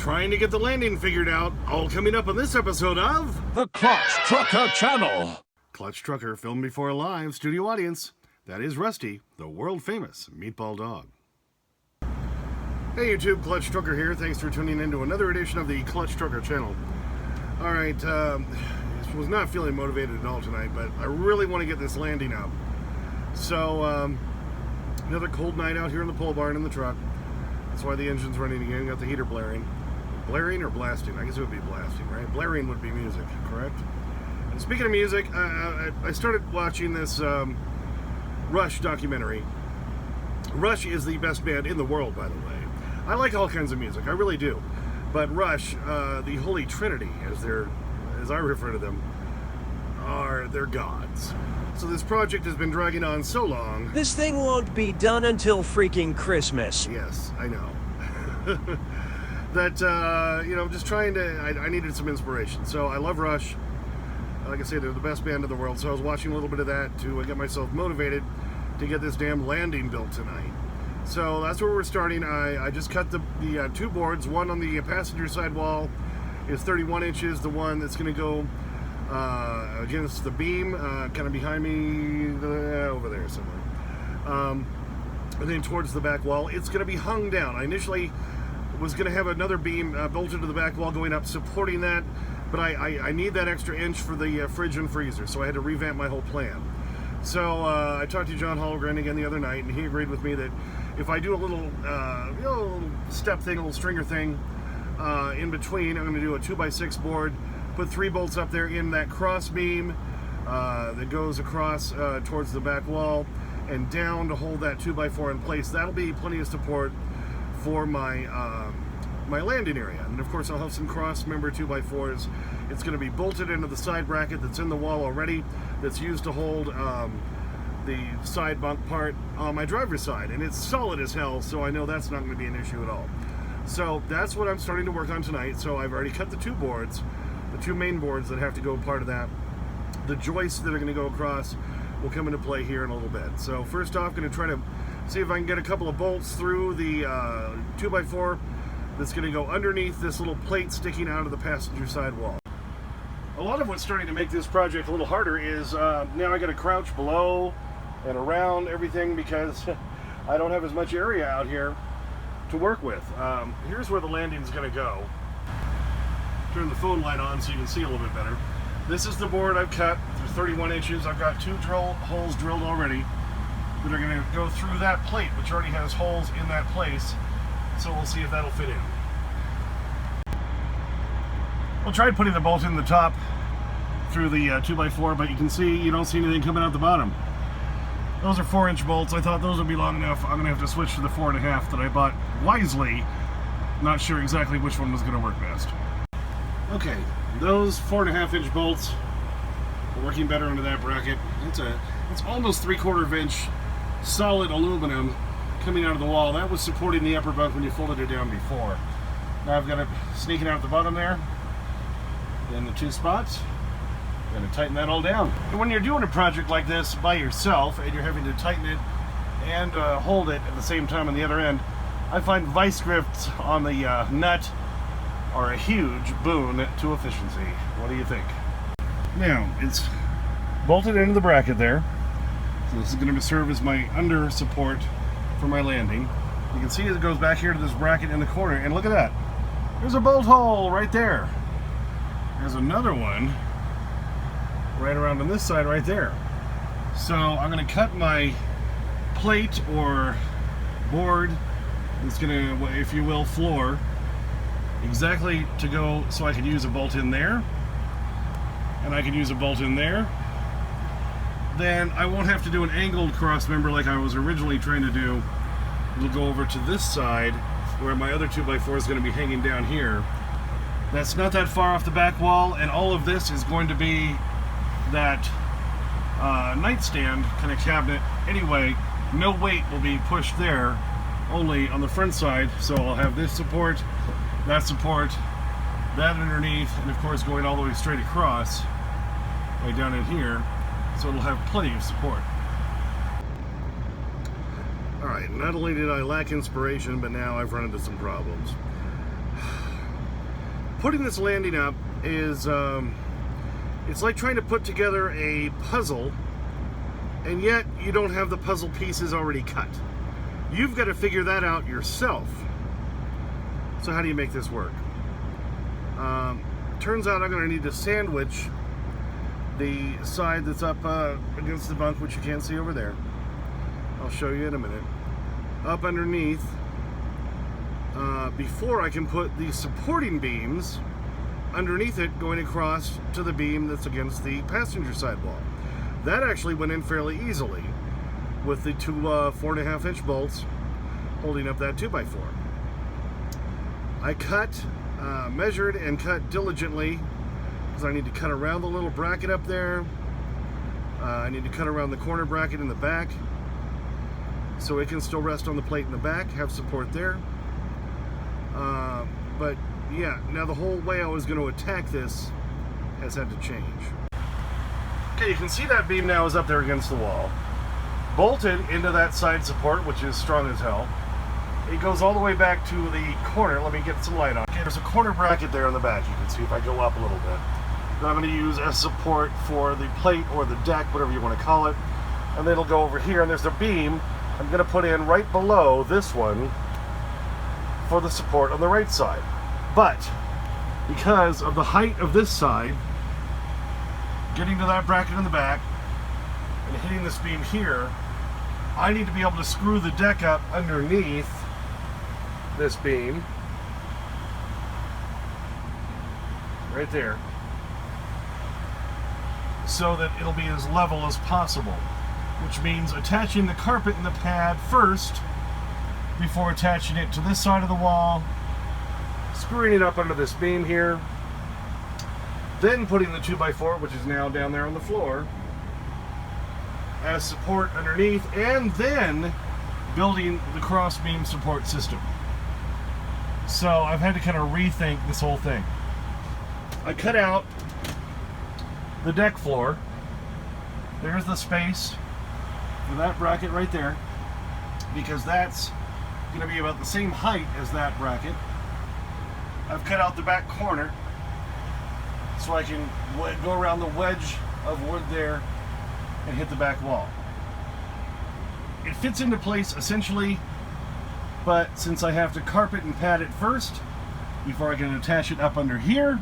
Trying to get the landing figured out, all coming up on this episode of The Clutch Trucker Channel. Clutch Trucker, filmed before a live studio audience. That is Rusty, the world-famous meatball dog. Hey YouTube, Clutch Trucker here. Thanks for tuning in to another edition of the Clutch Trucker Channel. Alright, was not feeling motivated at all tonight, but I really want to get this landing up. So, another cold night out here in the pole barn in the truck. That's why the engine's running again. Got the heater blaring. Blaring or blasting? I guess it would be blasting, right? Blaring would be music, correct? And speaking of music, I started watching this Rush documentary. Rush is the best band in the world, by the way. I like all kinds of music, I really do. But Rush, the Holy Trinity, as I refer to them, are their gods. So this project has been dragging on so long. This thing won't be done until freaking Christmas. Yes, I know. That, just trying to, I needed some inspiration. So I love Rush. Like I say, they're the best band in the world. So I was watching a little bit of that to get myself motivated to get this damn landing built tonight. So that's where we're starting. I just cut the two boards. One on the passenger side wall is 31 inches. The one that's going to go against the beam, kind of behind me, over there somewhere. And then towards the back wall, it's going to be hung down. I initially was going to have another beam bolted to the back wall going up supporting that, but I need that extra inch for the fridge and freezer, so I had to revamp my whole plan. So I talked to John Hollowgren again the other night, and he agreed with me that if I do a little step thing, a little stringer thing in between, I'm going to do a 2x6 board, put 3 bolts up there in that cross beam that goes across towards the back wall and down to hold that 2x4 in place. That'll be plenty of support for my my landing area. And of course I'll have some cross member 2x4s. It's going to be bolted into the side bracket that's in the wall already, that's used to hold the side bunk part on my driver's side, and it's solid as hell, so I know that's not going to be an issue at all. So that's what I'm starting to work on tonight. So I've already cut the 2 boards, the 2 main boards that have to go part of that. The joists that are going to go across will come into play here in a little bit. So first off, going to try to see if I can get a couple of bolts through the 2x4 that's going to go underneath this little plate sticking out of the passenger side wall. A lot of what's starting to make this project a little harder is now I got to crouch below and around everything because I don't have as much area out here to work with. Here's where the landing's going to go. Turn the phone light on so you can see a little bit better. This is the board I've cut. There's 31 inches. I've got 2 drill holes drilled already that are going to go through that plate, which already has holes in that place. So we'll see if that'll fit in. We'll try putting the bolt in the top through the 2x4, but you can see you don't see anything coming out the bottom. Those are 4-inch bolts. I thought those would be long enough. I'm going to have to switch to the 4.5 that I bought wisely. Not sure exactly which one was going to work best. Okay, those 4.5-inch bolts are working better under that bracket. It's almost 3/4 inch solid aluminum coming out of the wall. That was supporting the upper bunk when you folded it down before. Now I've got it sneaking out the bottom there in the 2 spots. I'm going to tighten that all down. And when you're doing a project like this by yourself and you're having to tighten it and hold it at the same time on the other end, I find vice grips on the nut are a huge boon to efficiency. What do you think? Now, it's bolted into the bracket there. So this is going to serve as my under support for my landing. You can see it goes back here to this bracket in the corner, and look at that. There's a bolt hole right there. There's another one right around on this side right there. So I'm going to cut my plate or board, it's going to, if you will, floor, exactly to go so I can use a bolt in there, and I can use a bolt in there. Then I won't have to do an angled cross member like I was originally trying to do. It'll go over to this side where my other 2x4 is going to be hanging down here. That's not that far off the back wall, and all of this is going to be that nightstand kind of cabinet. Anyway, no weight will be pushed there, only on the front side. So I'll have this support, that underneath, and of course going all the way straight across, way down in here. So it'll have plenty of support. Alright, not only did I lack inspiration, but now I've run into some problems. putting this landing up is, it's like trying to put together a puzzle, and yet you don't have the puzzle pieces already cut. You've got to figure that out yourself. So how do you make this work? Turns out I'm going to need to sandwich the side that's up against the bunk, which you can't see over there. I'll show you in a minute. Up underneath, before I can put the supporting beams underneath it going across to the beam that's against the passenger side wall. That actually went in fairly easily with the two 4.5-inch bolts holding up that 2x4. I cut, measured and cut diligently because I need to cut around the little bracket up there. I need to cut around the corner bracket in the back so it can still rest on the plate in the back, have support there. But yeah, now the whole way I was going to attack this has had to change. Okay, you can see that beam now is up there against the wall, bolted into that side support, which is strong as hell. It goes all the way back to the corner. Let me get some light on. Okay, there's a corner bracket there on the back. You can see if I go up a little bit. That I'm going to use as support for the plate or the deck, whatever you want to call it. And then it'll go over here, and there's a beam I'm going to put in right below this one for the support on the right side. But because of the height of this side, getting to that bracket in the back and hitting this beam here, I need to be able to screw the deck up underneath this beam right there so that it'll be as level as possible, which means attaching the carpet and the pad first before attaching it to this side of the wall, screwing it up under this beam here, then putting the 2x4, which is now down there on the floor, as support underneath, and then building the cross beam support system. So I've had to kind of rethink this whole thing. I cut out the deck floor. There's the space for that bracket right there, because that's going to be about the same height as that bracket. I've cut out the back corner so I can go around the wedge of wood there and hit the back wall. It fits into place essentially, but since I have to carpet and pad it first before I can attach it up under here,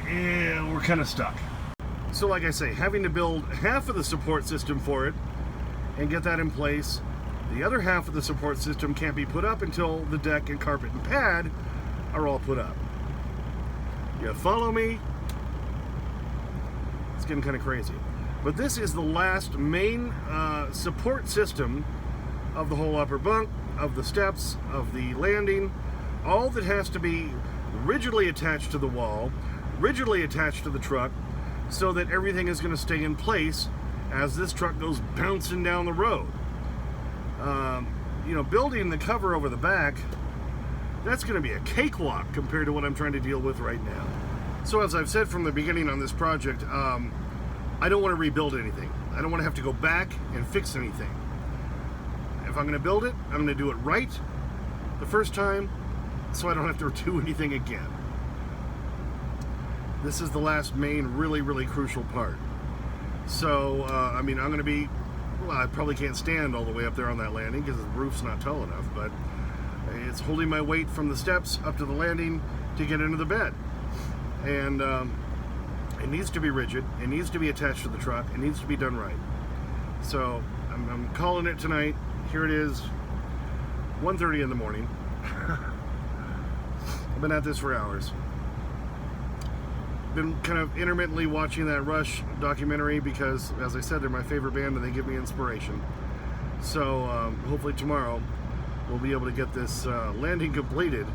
we're kind of stuck. So like I say, having to build half of the support system for it and get that in place, the other half of the support system can't be put up until the deck and carpet and pad are all put up. You follow me? It's getting kind of crazy. But this is the last main support system of the whole upper bunk, of the steps, of the landing. All that has to be rigidly attached to the wall, rigidly attached to the truck, so that everything is going to stay in place as this truck goes bouncing down the road. You know, building the cover over the back, that's going to be a cakewalk compared to what I'm trying to deal with right now. So as I've said from the beginning on this project, I don't want to rebuild anything. I don't want to have to go back and fix anything. If I'm going to build it, I'm going to do it right the first time so I don't have to do anything again. This is the last main really, really crucial part. So, I mean, I'm going to be, well, I probably can't stand all the way up there on that landing because the roof's not tall enough, but it's holding my weight from the steps up to the landing to get into the bed. And it needs to be rigid, it needs to be attached to the truck, it needs to be done right. So I'm calling it tonight. Here it is, 1:30 in the morning. I've been at this for hours. Been kind of intermittently watching that Rush documentary because, as I said, they're my favorite band and they give me inspiration. So hopefully tomorrow we'll be able to get this landing completed,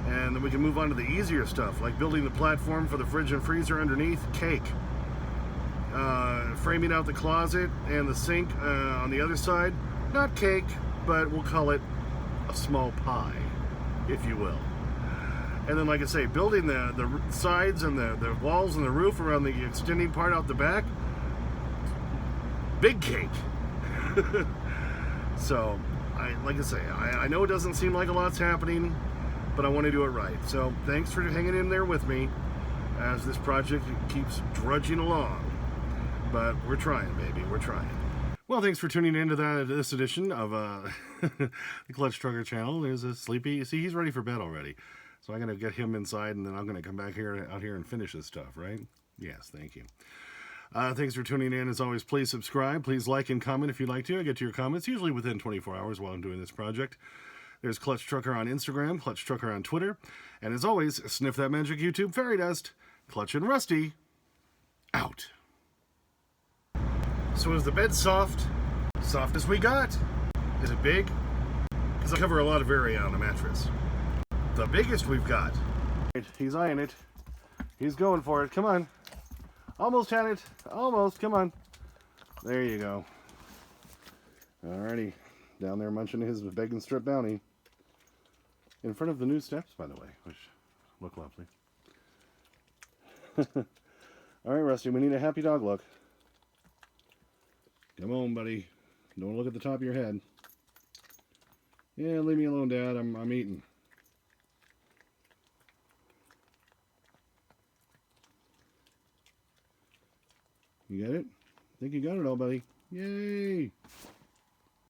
and then we can move on to the easier stuff, like building the platform for the fridge and freezer underneath. Cake. Framing out the closet and the sink on the other side. Not cake, but we'll call it a small pie, if you will. And then, like I say, building the sides and the walls and the roof around the extending part out the back. Big cake. So, like I say, I know it doesn't seem like a lot's happening, but I want to do it right. So thanks for hanging in there with me as this project keeps drudging along. But we're trying, baby. We're trying. Well, thanks for tuning into this edition of the Clutch Trucker channel. There's a sleepy. See, he's ready for bed already. So I'm going to get him inside, and then I'm going to come back out here and finish this stuff, right? Yes, thank you. Thanks for tuning in. As always, please subscribe. Please like and comment if you'd like to. I get to your comments usually within 24 hours while I'm doing this project. There's Clutch Trucker on Instagram, Clutch Trucker on Twitter. And as always, sniff that magic YouTube fairy dust. Clutch and Rusty, out. So is the bed soft? Soft as we got. Is it big? Because I cover a lot of area on the mattress. The biggest we've got. He's eyeing it. He's going for it. Come on. Almost had it. Almost. Come on. There you go. Alrighty. Down there munching his bacon strip bounty. In front of the new steps, by the way, which look lovely. Alright, Rusty, we need a happy dog look. Come on, buddy. Don't look at the top of your head. Yeah, leave me alone, Dad. I'm eating. You got it? I think you got it all, buddy. Yay!